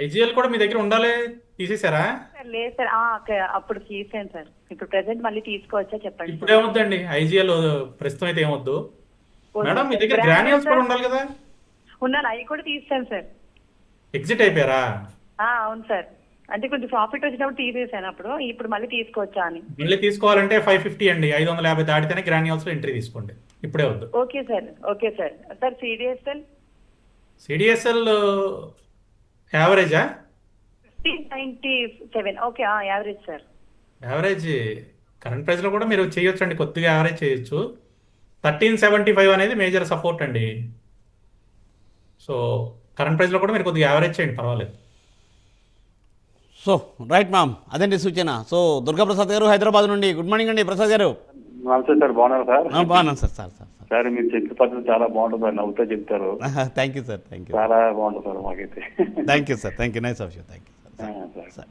ఐజిఎల్ కూడా మీ దగ్గర ఉండాలి, తీసేశారా? లేదు సార్, అప్పుడు తీసాను సార్. ఇప్పుడు ప్రెసెంట్ మళ్ళీ తీసుకోవచ్చా చెప్పండి. ఇప్పుడు ఏమొద్దండి ఐజిఎల్, ప్రస్తుతం అయితే ఏమొద్దు మేడం. మీ దగ్గర గ్రాన్యువల్స్ కూడా ఉండాలి కదా? ఉన్నాను, అవి కూడా తీసాను సార్. ఎగ్జిట్ అయిపోయారా? అవును సార్, అంటే కొంచెం ప్రాఫిట్ వచ్చినప్పుడు తీసేసాను అప్పుడు. ఇప్పుడు మళ్ళీ తీసుకోవచ్చా అని. మళ్ళీ తీసుకోవాలంటే 550 అండి. 550 దాటితేనే గ్రాన్యువల్స్ లో ఎంట్రీ తీసుకోండి, ఇప్పుడే వద్దు. Okay sir. Okay sir. Sir CDSL యావరేజా? 1597. Okay, average sir. Average current price లో కూడా మీరు చేయొచ్చు అండి, కొద్దిగా యావరేజ్ చేయొచ్చు. 1375 అనేది మేజర్ సపోర్ట్ అండి. సో కరెంట్ ప్రైస్ లో కూడా మీరు కొద్దిగా యావరేజ్ చేయండి, పర్వాలేదు. సో రైట్ మ్యామ్, అదండి సూచన. సో దుర్గాప్రసాద్ గారు హైదరాబాద్ నుండి. గుడ్ మార్నింగ్ అండి ప్రసాద్ గారు. నమస్తే సార్, బాగున్నారు సార్? బాగున్నాను సార్. సార్ సార్ మీరు చెప్పే పద్ధతి చాలా బాగుంటుంది సార్, నవ్వుతో చెప్తారు. Thank you sir. Thank you. చాలా బాగుంటుంది సార్ మాకైతే. Thank you sir. Thank you. Nice of you. Thank you sir.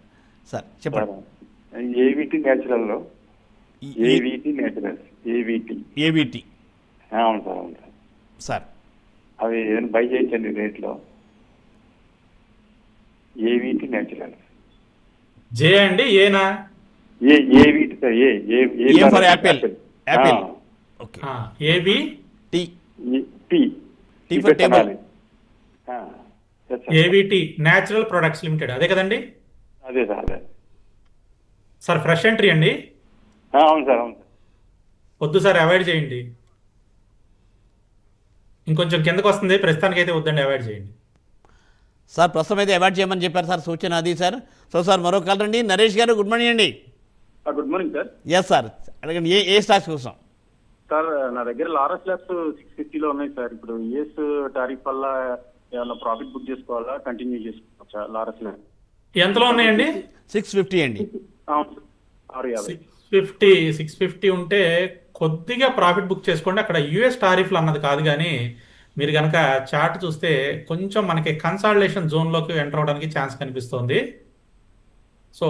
Sir చెప్పండి. ఏవిటి న్యాచురల్లో ఏవిటి న్యాచురల్స్ ఏవిటి. అవును సార్. అవును సార్. సార్ అవి ఏదైనా బై చేయొచ్చండి రేట్లో? ఏవిటి న్యాచురల్. జే అండి, ఏనా? ఏవిటి sir, A for apple. Apple. Okay. AB T. T for table. ఏవిటి న్యాచురల్ ప్రొడక్ట్స్ లిమిటెడ్, అదే కదండి? అదే సార్, అదే సార్. ఫ్రెష్ ఎంట్రీ అండి? అవును సార్, అవును సార్. వద్దు సార్, అవాయిడ్ చేయండి. ఇంకొంచెం కిందకు వస్తుంది, ప్రస్తుతానికి అయితే వద్దండి, అవాయిడ్ చేయండి సార్. ప్రస్తుతం అయితే అవాయిడ్ చేయమని చెప్పారు సార్, సూచన అది సార్. సో సార్ మరో కాల్ రండి. నరేష్ గారు గుడ్ మార్నింగ్ అండి. Good morning sir. Yes sir, అడగండి. ఏ స్టాక్స్ కోసం? సార్ నా దగ్గర లారస్ ల్యాబ్స్ 650లో ఉన్నాయి సార్. ఇప్పుడు యూఎస్ టారిఫ్ వల్ల ఏమైనా ప్రాఫిట్ బుక్ చేసుకోవాలా, కంటిన్యూ చేసుకోవచ్చా లారస్ ల్యాబ్? ఎంతలో ఉన్నాయండి? 650 అండి. అవును సార్, 650 ఉంటే కొద్దిగా ప్రాఫిట్ బుక్ చేసుకోండి. అక్కడ యుఎస్ టారిఫ్లు అన్నది కాదు, కానీ మీరు కనుక చార్ట్ చూస్తే కొంచెం మనకి కన్సాలిడేషన్ జోన్లోకి ఎంటర్ అవడానికి ఛాన్స్ కనిపిస్తుంది. సో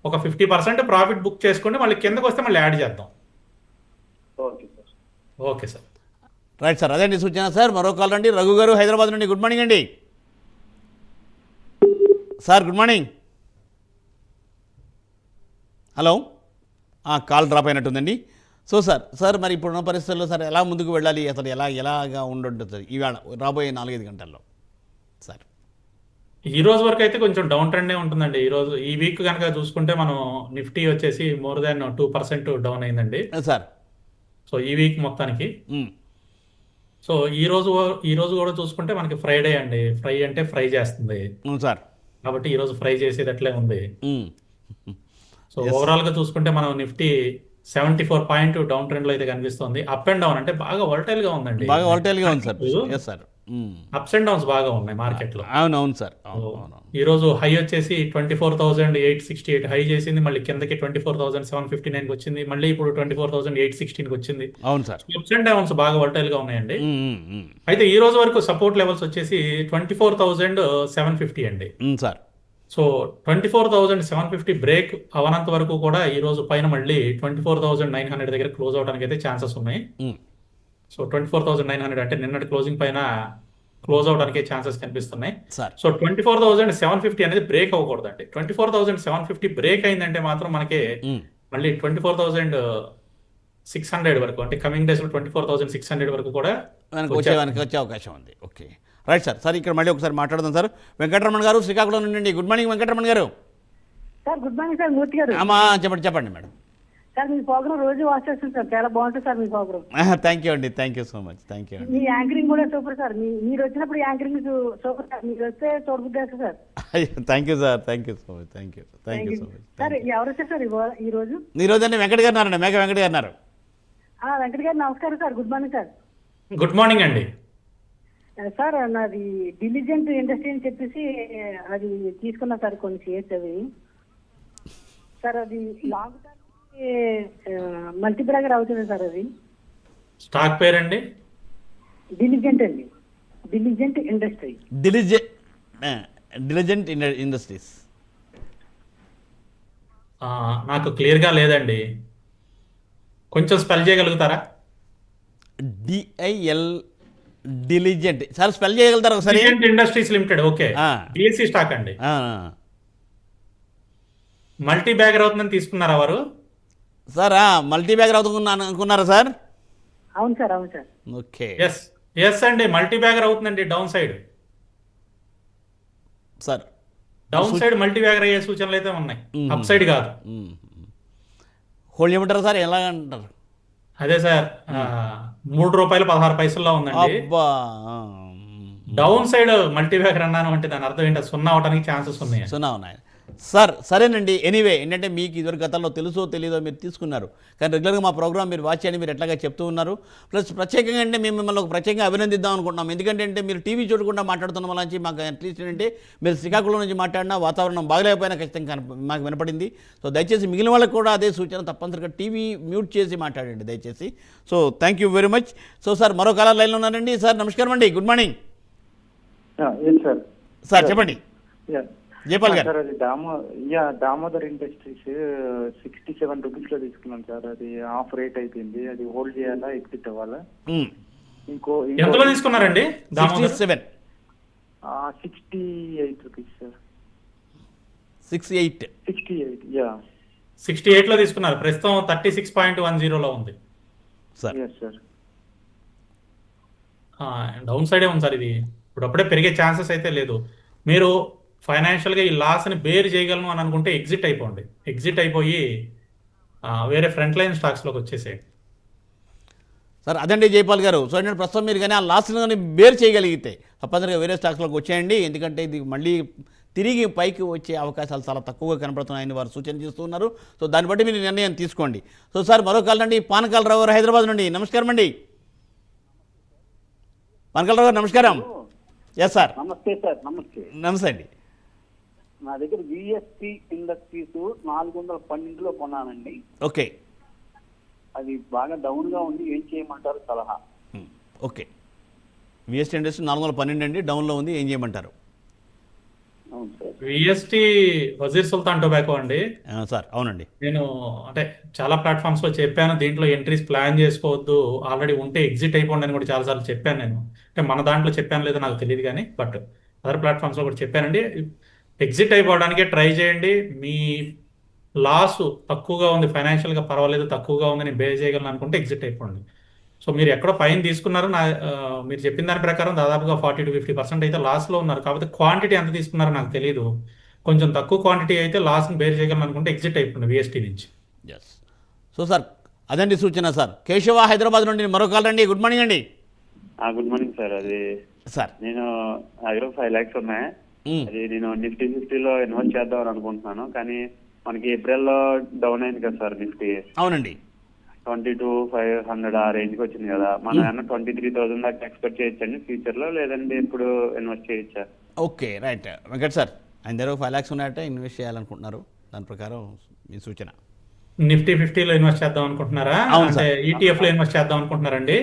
ఒక 50% ప్రాఫిట్ బుక్ చేసుకోండి, మళ్ళీ కిందకు వస్తే మళ్ళీ యాడ్ చేద్దాం. Okay sir. Okay sir. Right sir, అదే అండి సూచన సార్. మరో కాల్ రండి. రఘు గారు హైదరాబాద్ నుండి గుడ్ మార్నింగ్ అండి. Sir good morning. Hello. Call drop అయినట్టుందండి. సో సార్ మరి ఇప్పుడున్న పరిస్థితుల్లో సార్ ఎలా ముందుకు వెళ్ళాలి, అసలు ఎలాగా ఉండుంటుంది ఇవాళ రాబోయే 4-5 గంటల్లో సార్? ఈ రోజు వరకు అయితే కొంచెం డౌన్ ట్రెండే ఉంటుందండి. ఈ వీక్ కనుక చూసుకుంటే మనం నిఫ్టీ వచ్చేసి మోర్ దాన్ 2% డౌన్ అయిందండి సార్. సో ఈ వీక్ మొత్తానికి. సో ఈ రోజు కూడా చూసుకుంటే మనకి ఫ్రైడే అండి. ఫ్రై అంటే ఫ్రై చేస్తుంది సార్, కాబట్టి ఈ రోజు ఫ్రై చేసేది అట్లే ఉంది. సో ఓవరాల్ గా చూసుకుంటే మనం నిఫ్టీ 74 పాయింట్ డౌన్ ట్రెండ్ లో అయితే కనిపిస్తుంది. అప్ అండ్ డౌన్ అంటే బాగా వోల్టైల్ గా ఉందండి. బాగా వోల్టైల్ గా ఉంది sir. Yes sir. Ups and downs బాగా ఉన్నాయి మార్కెట్ లో. అవునవును సార్. ఈ రోజు హై వచ్చేసి 24,868 హై చేసింది, మళ్ళీ కిందకి 24,759 వచ్చింది, మళ్ళీ ఇప్పుడు 24,816 వచ్చింది. అవును సార్. అప్స్ అండ్ డౌన్స్ బాగా వోల్టైల్ గా ఉన్నాయండి. అయితే ఈ రోజు వరకు సపోర్ట్ లెవెల్స్ వచ్చేసి 24,750 అండి సార్. సో 24,750 బ్రేక్ అవనంత వరకు కూడా ఈ రోజు పైన మళ్ళీ 24,900 దగ్గర క్లోజ్ అవడానికి అయితే ఛాన్సెస్ ఉన్నాయి. సో 24,900 అంటే నిన్నటి క్లోజింగ్ పైన క్లోజ్ అవడానికి ఛాన్సెస్ కనిపిస్తున్నాయి. సో 24,750 అనేది బ్రేక్ అవ్వకూడదండి. 24,750 బ్రేక్ అయిందంటే మాత్రం మనకి మళ్ళీ 24,600 వరకు, అంటే కమింగ్ డేస్ లో 24,600 వరకు కూడా వచ్చే అవకాశం ఉంది. Okay right sir. సార్ ఇక్కడ మళ్ళీ ఒకసారి మాట్లాడదాం సార్. వెంకటరమణ గారు శ్రీకాకుళం నుండి good morning Venkataramana garu. Sir good morning sir, Murthy garu. చెప్పండి మేడం. సార్ మీ ప్రోగ్రామ్ రోజు వాచ్ చేస్తుంది సార్, చాలా బాగుంటుంది సార్ మీ ప్రోగ్రామ్. థ్యాంక్ యూ అండి, thank you so much. Thank you. మీ యాంకరింగ్ కూడా సూపర్ సార్. మీరు వచ్చినప్పుడు యాంకరింగ్ సూపర్ సార్, మీరు వస్తే చూడబుద్ది sir. Thank you sir, thank you so much. Thank you so much. Sir ఎవరు వచ్చారు సార్ ఈ రోజు? అండి వెంకట గారు అన్నారండి, మేఘ వెంకట గారు అన్నారు. వెంకట గారు నమస్కారం sir, good morning sir. Good morning అండి. సార్ నాది డిలిజెంట్ ఇండస్ట్రీ అని చెప్పేసి అది తీసుకున్నా సార్ కొన్ని షేర్స్ అవి. సార్ అది లాంగ్ టర్మ్ మల్టీ బ్రాగర్ అవుతుంది సార్. అది స్టాక్ పేరండి? డిలిజెంట్ అండి, డిలిజెంట్ ఇండస్ట్రీ. డిలిజెంట్ ఇండస్ట్రీస్ నాకు క్లియర్గా లేదండి, కొంచెం స్పెల్ చేయగలుగుతారా? డిఐఎల్ డిలిజెంట్ సార్, స్పెల్ చేయగలుగుతారా ఒకసారి? Industries limited. Okay, BSc stock అండి. మల్టీ బ్యాగర్ అవుతుందని తీసుకున్నారా వారు? సార్ మల్టీ బ్యాగర్ అవుతుంది అనుకున్నారా సార్? అవును సార్, అవును సార్. ఓకే ఎస్ అండి, మల్టీ బ్యాగర్ అవుతుందండి. Down side sir, down side multi bagger అయ్యే సూచనలు అయితే ఉన్నాయి, అప్ సైడ్ కాదు. హోల్డ్ చేయమంటారా సార్, ఎలా అంటారు? అదే సార్, ₹3.16 ఉందండి. డౌన్ సైడ్ మల్టీ బ్యాగర్ అన్నాను అంటే దాని అర్థం ఏంటో 0 అవడానికి ఛాన్సెస్ ఉన్నాయి. 0 ఉన్నాయి సార్. సరేనండి. ఎనీవే ఏంటంటే మీకు ఇదివరకు గతంలో తెలుసో తెలీదో మీరు తీసుకున్నారు, కానీ రెగ్యులర్గా మా ప్రోగ్రామ్ మీరు వాచ్ చేయండి, మీరు ఎట్లాగా చెప్తూ ఉన్నారు. ప్లస్ ప్రత్యేకంగా అంటే మేము మిమ్మల్ని ఒక ప్రత్యేకంగా అభినందిద్దాం అనుకుంటున్నాం. ఎందుకంటే అంటే మీరు టీవీ చూడకుండా మాట్లాడుతున్న వాళ్ళ మాకు అట్లీస్ట్ ఏంటంటే మీరు శ్రీకాకుళం నుంచి మాట్లాడినా వాతావరణం బాగలేకపోయినా ఖచ్చితంగా మాకు వినపడింది. సో దయచేసి మిగిలిన వాళ్ళకి కూడా అదే సూచన, తప్పనిసరిగా టీవీ మ్యూట్ చేసి మాట్లాడండి దయచేసి. So thank you very much. So sir మరో కాలర్ లైన్లో ఉన్నారండి. సార్ నమస్కారం అండి, గుడ్ మార్నింగ్ సార్. చెప్పండి జయపాల్ గారు. సార్ అది దామోదర్ ఇండస్ట్రీస్ 67 రూపీస్లో తీసుకున్నాను సార్. అది ఆఫ్ రేట్ అయిపోయింది, అది హోల్డ్ చేయాలా ఎగ్జిట్ అవ్వాలా? ఎంతలో తీసుకున్నారండి? 67 68 రూపీస్ సార్. 68. 68, యా 68లో తీసుకున్నారు, ప్రస్తుతం 36.10లో ఉంది. Sir yes sir. డౌన్ సైడే ఉంది సార్ ఇది. ఇప్పుడు అప్పుడే పెరిగే ఛాన్సెస్ అయితే లేదు. మీరు ఫైనాన్షియల్గా ఈ లాస్ని బేర్ చేయగలను అని అనుకుంటే ఎగ్జిట్ అయిపోండి. ఎగ్జిట్ అయిపోయి వేరే ఫ్రంట్ లైన్ స్టాక్స్లోకి వచ్చేసేయండి. సార్ అదండి జైపాల్ గారు. సో ఏంటంటే ప్రస్తుతం మీరు కానీ ఆ లాస్ని కానీ బేర్ చేయగలిగితే తప్పనిసరిగా వేరే స్టాక్స్లోకి వచ్చేయండి. ఎందుకంటే ఇది మళ్ళీ తిరిగి పైకి వచ్చే అవకాశాలు చాలా తక్కువగా కనపడుతున్నాయని వారు సూచన చేస్తున్నారు. సో దాన్ని బట్టి మీరు నిర్ణయం తీసుకోండి. సో సార్ మరో కాల్ అండి, పానకాలరావు గారు హైదరాబాద్ నుండి. నమస్కారం అండి పానకాలరావు గారు. నమస్కారం. Yes sir. నమస్తే సార్. నమస్తే. నమస్తే అండి. నా దగ్గర విఎస్పి ఇండస్ట్రీస్ 412లో కొన్నానండి. ఓకే. అది బాగా డౌన్ గా ఉంది, ఏం చేయమంటారు సలహా? ఓకే. విఎస్టీ ఇండస్ట్రీ 412 అండి, డౌన్లో ఉంది, ఏం చేయమంటారు? విఎస్టీ వజీర్ సుల్తాన్ టొబాకో అండి సార్. అవునండి. నేను అంటే చాలా ప్లాట్ఫామ్స్లో చెప్పాను, దీంట్లో ఎంట్రీస్ ప్లాన్ చేసుకోవద్దు, ఆల్రెడీ ఉంటే ఎగ్జిట్ అయిపోండి అని కూడా చాలాసార్లు చెప్పాను నేను. అంటే మన దాంట్లో చెప్పాను లేదో నాకు తెలియదు కానీ, బట్ అదర్ ప్లాట్ఫామ్స్లో కూడా చెప్పానండి. ఎగ్జిట్ అయిపోవడానికే ట్రై చేయండి. మీ లాస్ తక్కువగా ఉంది, ఫైనాన్షియల్గా పర్వాలేదు, తక్కువగా ఉంది, నేను బే చేయగలను అనుకుంటే ఎగ్జిట్ అయిపోండి. సో మీరు ఎక్కడో పైన తీసుకున్నారు, మీరు చెప్పిన దాని ప్రకారం దాదాపుగా 40 to 50% అయితే లాస్లో ఉన్నారు. కాకపోతే క్వాంటిటీ ఎంత తీసుకున్నారో నాకు తెలియదు. కొంచెం తక్కువ క్వాంటిటీ అయితే లాస్ని బేర్ చేయగలను అనుకుంటే ఎగ్జిట్ అయిపోండి విఎస్టీ నుంచి. ఎస్. సో సార్ అదండి సూచన. సార్ కేశవ హైదరాబాద్ నుండి మరో కాల్ రండి. గుడ్ మార్నింగ్ అండి. Good morning sir. అది సార్ నేను దగ్గర 5 lakhs ఉన్నాయి. అది నేను నిఫ్టీ 50లో ఇన్వెస్ట్ చేద్దామని అనుకుంటున్నాను, కానీ మనకి ఏప్రిల్లో డౌన్ అయింది కదా సార్ నిఫ్టీ. అవునండి. 22,500 ఆ రేంజ్కి వచ్చింది కదా. మనం ఏమన్నా 23,000 దాకా ఎక్స్పెక్ట్ చేయొచ్చండి ఫ్యూచర్లో, లేదంటే ఇప్పుడు ఇన్వెస్ట్ చేయొచ్చా? Okay right Venkat sir. ఆయన దగ్గర 5 lakhs ఉన్నాయట, ఇన్వెస్ట్ చేయాలనుకుంటున్నారు. దాని ప్రకారం మీ సూచన. నిఫ్టీ 50లో ఇన్వెస్ట్ చేద్దాం అనుకుంటున్నారా? అంటే ఈటీఎఫ్లో ఇన్వెస్ట్ చేద్దాం అనుకుంటున్నారండి?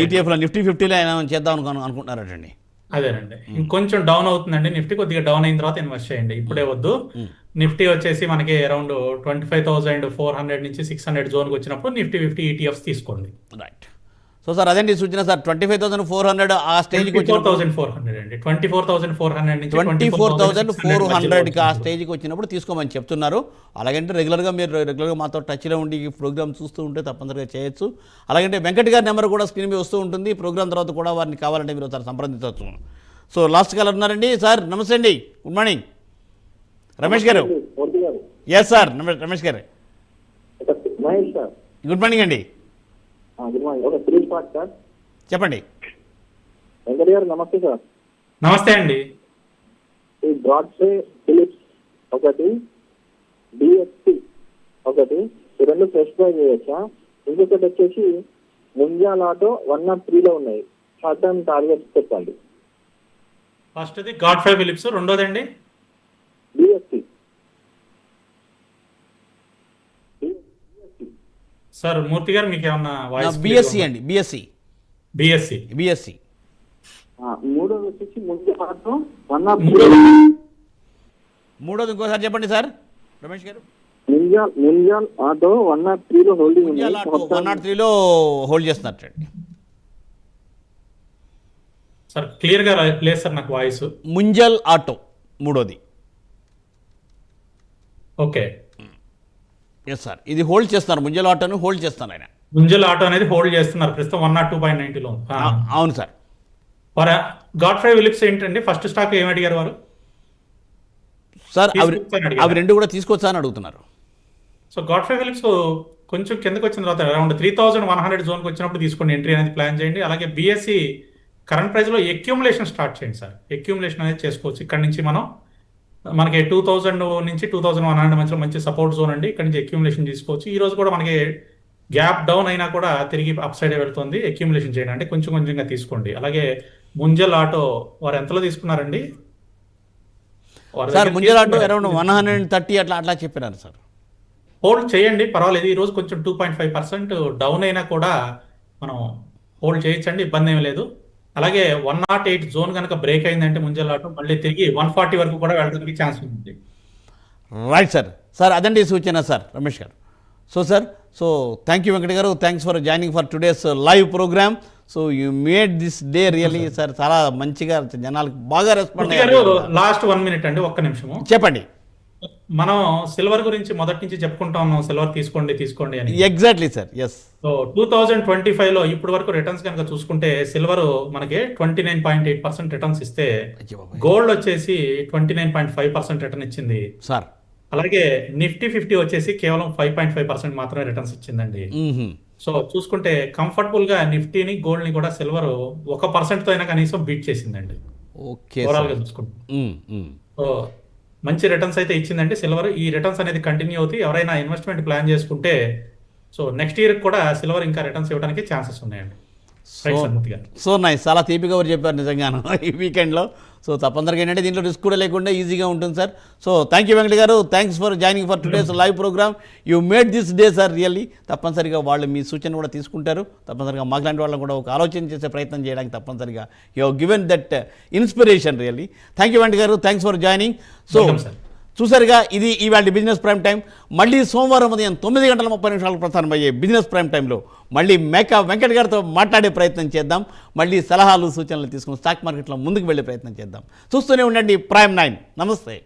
ఈటీఎఫ్లో నిఫ్టీ 50లో అయినా చేద్దాం అనుకుంటున్నారటండి. అదేనండి. ఇంకొంచెం డౌన్ అవుతుందండి నిఫ్టీ, కొద్దిగా డౌన్ అయిన తర్వాత ఇన్వెస్ట్ చేయండి, ఇప్పుడే వద్దు. నిఫ్టీ వచ్చేసి మనకి అరౌండ్ 25,400 నుంచి 600 జోన్కి వచ్చినప్పుడు నిఫ్టీ 50 ఈటీఎఫ్స్ తీసుకోండి. రైట్. సో సార్ అదండి సూచన సార్. 25,400 ఆ స్టేజ్కి వచ్చినప్పుడు 24,400 అండి. 24,400 నుంచి 24,400కి ఆ స్టేజ్కి వచ్చినప్పుడు తీసుకోమని చెప్తున్నారు. అలాగంటే రెగ్యులర్గా మీరు రెగ్యులర్గా మాతో టచ్లో ఉండి ఈ ప్రోగ్రామ్ చూస్తూ ఉంటే తప్పనిసరిగా చేయొచ్చు. అలాగంటే వెంకట్ గారి నెంబర్ కూడా స్క్రీన్ మీద వస్తూ ఉంటుంది. ప్రోగ్రామ్ తర్వాత కూడా వారిని కావాలంటే మీరు ఒకసారి సంప్రదించవచ్చు. సో లాస్ట్ కాల్ ఉన్నారండి. సార్ నమస్తే అండి. Good morning. రమేష్ గారు. Yes sir. రమేష్ గారు గుడ్ మార్నింగ్ అండి. చెప్పండి. వెంకట్ గారు నమస్తే సార్. నమస్తే అండి. ఈ బ్రాడ్వే ఫిలిప్స్ ఒకటి, డిఎస్పి ఒకటి, ఈ రెండు ఫ్రెష్ బై చేయొచ్చా? ఇంకొకటి వచ్చేసి ముంజాల్ ఆటో 103లో ఉన్నాయి. షార్ట్ టర్మ్ టార్గెట్స్ చెప్పండి. ఫస్ట్ది Godfrey Philips, రెండోదండి DSP. Sir Murthy గారు మీకు ఏమన్నా వాయిస్? బిఎస్సి అండి. బిఎస్సి. మూడోది వచ్చేసి ముంజాల్ ఆటో 103. మూడోది ఇంకోసారి చెప్పండి సార్ రమేష్ గారు. ముంజాల్ ఆటో 103లో హోల్డింగ్ ఉంది. 103లో హోల్డ్ చేస్తున్నట్టండి సార్. క్లియర్గా లేదు సార్ నాకు వాయిస్. ముంజల్ ఆటో మూడోది. ఓకే. Yes sir. ఇది హోల్డ్ చేస్తున్నారు. ముంజల్ ఆటోను హోల్డ్ చేస్తున్నారు ఆయన. ముంజల్ ఆటో అనేది హోల్డ్ చేస్తున్నారు, ప్రస్తుతం 102.90లో. అవును సార్. గాడ్ఫ్రై ఫిలిప్స్ ఏంటండి ఫస్ట్ స్టాక్ ఏమి అడిగారు వారు? సార్ అవి రెండు కూడా తీసుకొచ్చా అని అడుగుతున్నారు. సో గాడ్ఫ్రై ఫిలిప్స్ కొంచెం కిందకి వచ్చిన తర్వాత అరౌండ్ 3,100 జోన్కి వచ్చినప్పుడు తీసుకోండి, ఎంట్రీ అనేది ప్లాన్ చేయండి. అలాగే బిఎస్సి కరెంట్ ప్రైస్లో ఎక్యూములేషన్ స్టార్ట్ చేయండి సార్. ఎక్యూములేషన్ అనేది చేసుకోవచ్చు. ఇక్కడ నుంచి మనకి 2,000 నుంచి 2,100 మధ్యలో మంచి సపోర్ట్ జోన్ అండి. ఇక్కడ నుంచి ఎక్యూములేషన్ తీసుకోవచ్చు. ఈ రోజు కూడా మనకి గ్యాప్ డౌన్ అయినా కూడా తిరిగి అప్ సైడ్ వెళ్తుంది. ఎక్యూములేషన్ చేయండి, అంటే కొంచెం కొంచెంగా తీసుకోండి. అలాగే ముంజల్ ఆటో వారు ఎంతలో తీసుకున్నారండి? సార్ ముంజల్ ఆటో అరౌండ్ 130 అట్లా చెప్పినారు సార్. హోల్డ్ చేయండి, పర్వాలేదు. ఈరోజు కొంచెం 2.5% డౌన్ అయినా కూడా మనం హోల్డ్ చేయొచ్చండి, ఇబ్బంది ఏమీ లేదు. అలాగే 108 జోన్ కనుక బ్రేక్ అయిందంటే ముంజల్ ఆటో మళ్ళీ తిరిగి 140 వరకు కూడా వెళ్ళడానికి ఛాన్స్ ఉంది. Right sir. సార్ అదండి సూచన sir Ramesh garu. So sir, thank you Venkata గారు. Thanks for joining for today's live programme. So you made this day really sir, చాలా మంచిగా జనాలకు బాగా రెస్పాండ్ మూర్తి గారు అయ్యారు. లాస్ట్ 1 మినిట్ అండి, ఒక్క నిమిషము. చెప్పండి. మనం సిల్వర్ గురించి మొదటి నుంచి చెప్పుకుంటా ఉన్నాం, సిల్వర్ తీసుకోండి అని. Exactly sir, yes. సో 2025లో ఇప్పటి వరకు రిటర్న్స్ కనుక చూసుకుంటే సిల్వర్ మనకి 29.8% రిటర్న్స్ ఇస్తే గోల్డ్ వచ్చేసి 29.5% రిటర్న్ ఇచ్చింది సార్. అలాగే నిఫ్టీ 50 వచ్చేసి కేవలం 5.5% మాత్రమే రిటర్న్స్ ఇచ్చిందండి. సో చూసుకుంటే కంఫర్టబుల్ గా నిఫ్టీని గోల్డ్ ని కూడా సిల్వర్ 1% తో అయినా కనీసం బీట్ చేసిందండి. ఓకే, ఓవరాల్ గా చూసుకుంటే సో మంచి రిటర్న్స్ అయితే ఇచ్చిందండి సిల్వర్. ఈ రిటర్న్స్ అనేది కంటిన్యూ అవుతాయి. ఎవరైనా ఇన్వెస్ట్మెంట్ ప్లాన్ చేసుకుంటే సో నెక్స్ట్ ఇయర్ కూడా సిల్వర్ ఇంకా రిటర్న్స్ ఇవ్వడానికి ఛాన్సెస్ ఉన్నాయండి. సో నైస్, చాలా తీపిగా ఎవరు చెప్పారు నిజంగాను ఈ వీకెండ్లో. సో తప్పనిసరిగా ఏంటంటే దీంట్లో రిస్క్ కూడా లేకుండా ఈజీగా ఉంటుంది sir. So thank you Venkata గారు, thanks for joining for today's live program. You made this day sir really. తప్పనిసరిగా వాళ్ళు మీ సూచన కూడా తీసుకుంటారు. తప్పనిసరిగా మాట్లాంటి వాళ్ళని కూడా ఒక ఆలోచన చేసే ప్రయత్నం చేయడానికి తప్పనిసరిగా you have given that inspiration really. Thank you Venkata గారు, థ్యాంక్స్ ఫర్ జాయినింగ్. సో చూసారుగా, ఇది ఇవాళ బిజినెస్ ప్రైమ్ టైం. మళ్ళీ సోమవారం ఉదయం 9:30 ప్రసారం అయ్యే బిజినెస్ ప్రైమ్ టైంలో మళ్ళీ మేకా వెంకట్ గారితో మాట్లాడే ప్రయత్నం చేద్దాం. మళ్ళీ సలహాలు సూచనలు తీసుకుని స్టాక్ మార్కెట్లో ముందుకు వెళ్ళే ప్రయత్నం చేద్దాం. చూస్తూనే ఉండండి ప్రైమ్ 9. నమస్తే.